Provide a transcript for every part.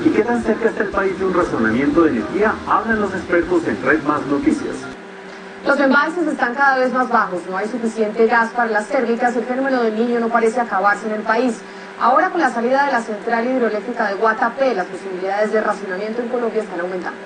¿Y qué tan cerca está el país de un razonamiento de energía? Hablan los expertos en Red Más Noticias. Los embalses están cada vez más bajos, no hay suficiente gas para las térmicas, el fenómeno del Niño no parece acabarse en el país. Ahora, con la salida de la central hidroeléctrica de Guatapé, las posibilidades de racionamiento en Colombia están aumentando.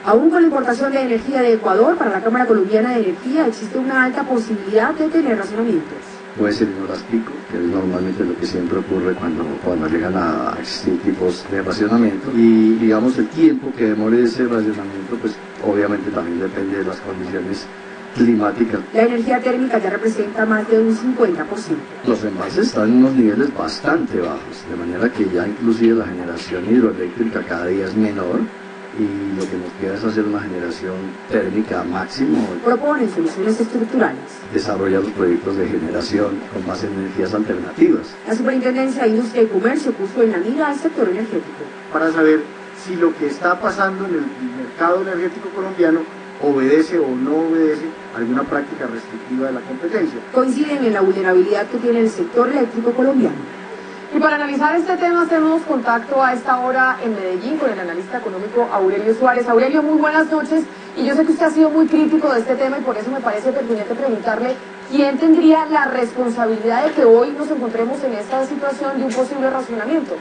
Aún con la importación de energía de Ecuador, para la Cámara Colombiana de Energía existe una alta posibilidad de tener racionamientos. Puede ser en horas pico, que es normalmente lo que siempre ocurre cuando llegan a existir tipos de racionamiento. Y digamos el tiempo que demore ese racionamiento, pues obviamente también depende de las condiciones climáticas. La energía térmica ya representa más de un 50%. Los embalses están en unos niveles bastante bajos, de manera que ya inclusive la generación hidroeléctrica cada día es menor y lo que nos queda es hacer una generación térmica máximo. Proponen soluciones estructurales. Desarrollar los proyectos de generación con más energías alternativas. La Superintendencia de Industria y Comercio puso en la mira al sector energético. Para saber si lo que está pasando en el mercado energético colombiano obedece o no obedece alguna práctica restrictiva de la competencia. Coinciden en la vulnerabilidad que tiene el sector eléctrico colombiano. Y para analizar este tema hacemos contacto a esta hora en Medellín con el analista económico Aurelio Suárez. Aurelio, muy buenas noches. Y yo sé que usted ha sido muy crítico de este tema y por eso me parece pertinente preguntarle quién tendría la responsabilidad de que hoy nos encontremos en esta situación de un posible racionamiento.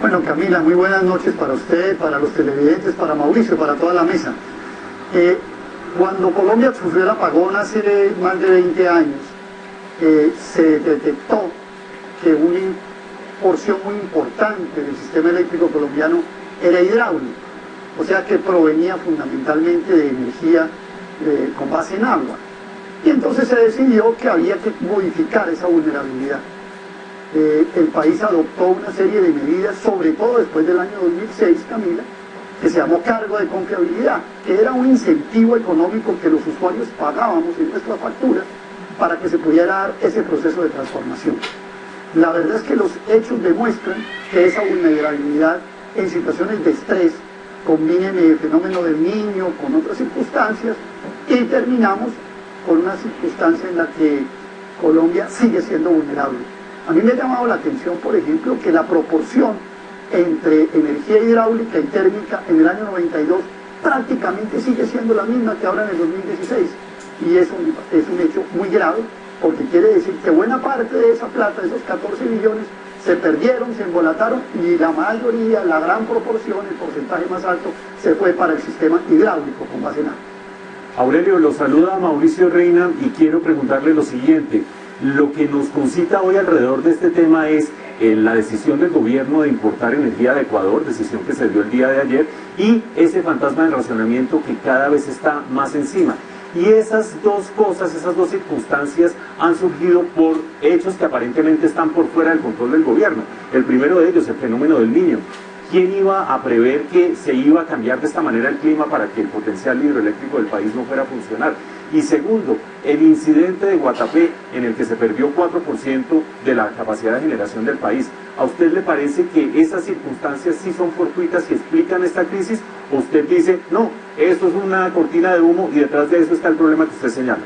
Bueno, Camila, muy buenas noches para usted, para los televidentes, para Mauricio, para toda la mesa. Cuando Colombia sufrió el apagón hace más de 20 años, se detectó que una porción muy importante del sistema eléctrico colombiano era hidráulico, o sea que provenía fundamentalmente de energía con base en agua. Y entonces se decidió que había que modificar esa vulnerabilidad. El país adoptó una serie de medidas, sobre todo después del año 2006, Camila, que se llamó cargo de confiabilidad, que era un incentivo económico que los usuarios pagábamos en nuestras facturas para que se pudiera dar ese proceso de transformación. La verdad es que los hechos demuestran que esa vulnerabilidad en situaciones de estrés combinen el fenómeno del Niño con otras circunstancias y terminamos con una circunstancia en la que Colombia sigue siendo vulnerable. A mí me ha llamado la atención, por ejemplo, que la proporción entre energía hidráulica y térmica en el año 92 prácticamente sigue siendo la misma que ahora en el 2016. Y es un hecho muy grave, porque quiere decir que buena parte de esa plata, de esos 14 billones, se perdieron, se embolataron, y la mayoría, la gran proporción, el porcentaje más alto, se fue para el sistema hidráulico con base en agua. Aurelio, lo saluda Mauricio Reina y quiero preguntarle lo siguiente. Lo que nos concita hoy alrededor de este tema es la decisión del gobierno de importar energía de Ecuador, decisión que se dio el día de ayer, y ese fantasma del racionamiento que cada vez está más encima. Y esas dos cosas, esas dos circunstancias han surgido por hechos que aparentemente están por fuera del control del gobierno. El primero de ellos, el fenómeno del Niño. ¿Quién iba a prever que se iba a cambiar de esta manera el clima para que el potencial hidroeléctrico del país no fuera a funcionar? Y segundo, el incidente de Guatapé, en el que se perdió 4% de la capacidad de generación del país. ¿A usted le parece que esas circunstancias sí son fortuitas y explican esta crisis? ¿O usted dice, no, esto es una cortina de humo y detrás de eso está el problema que usted señala?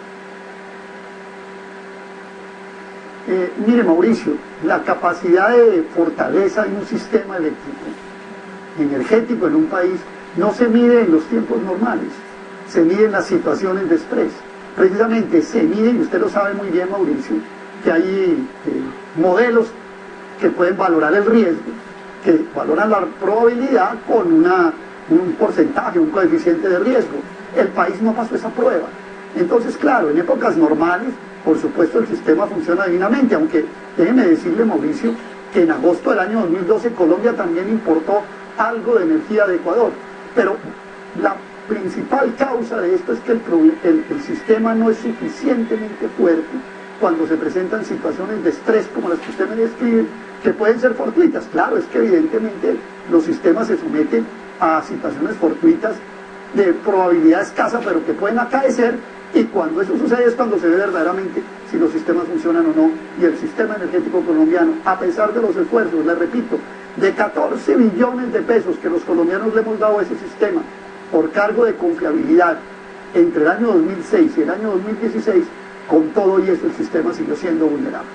Mire, Mauricio, la capacidad de fortaleza de un sistema eléctrico energético en un país no se mide en los tiempos normales, se mide en las situaciones de estrés. Precisamente se mide, y usted lo sabe muy bien, Mauricio, que hay modelos que pueden valorar el riesgo, que valoran la probabilidad con un porcentaje, un coeficiente de riesgo. El país no pasó esa prueba. Entonces, claro, en épocas normales, por supuesto, el sistema funciona divinamente, aunque déjeme decirle, Mauricio, que en agosto del año 2012 Colombia también importó algo de energía de Ecuador. Pero la principal causa de esto es que el sistema no es suficientemente fuerte cuando se presentan situaciones de estrés como las que usted me describe, que pueden ser fortuitas. Claro, es que evidentemente los sistemas se someten a situaciones fortuitas de probabilidad escasa, pero que pueden acaecer, y cuando eso sucede es cuando se ve verdaderamente si los sistemas funcionan o no. Y el sistema energético colombiano, a pesar de los esfuerzos, le repito, de 14 billones de pesos que los colombianos le hemos dado a ese sistema por cargo de confiabilidad entre el año 2006 y el año 2016, con todo y eso el sistema siguió siendo vulnerable.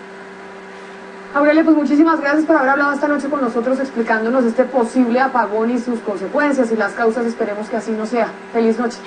Aurelio, pues muchísimas gracias por haber hablado esta noche con nosotros explicándonos este posible apagón y sus consecuencias y las causas. Esperemos que así no sea. Feliz noche.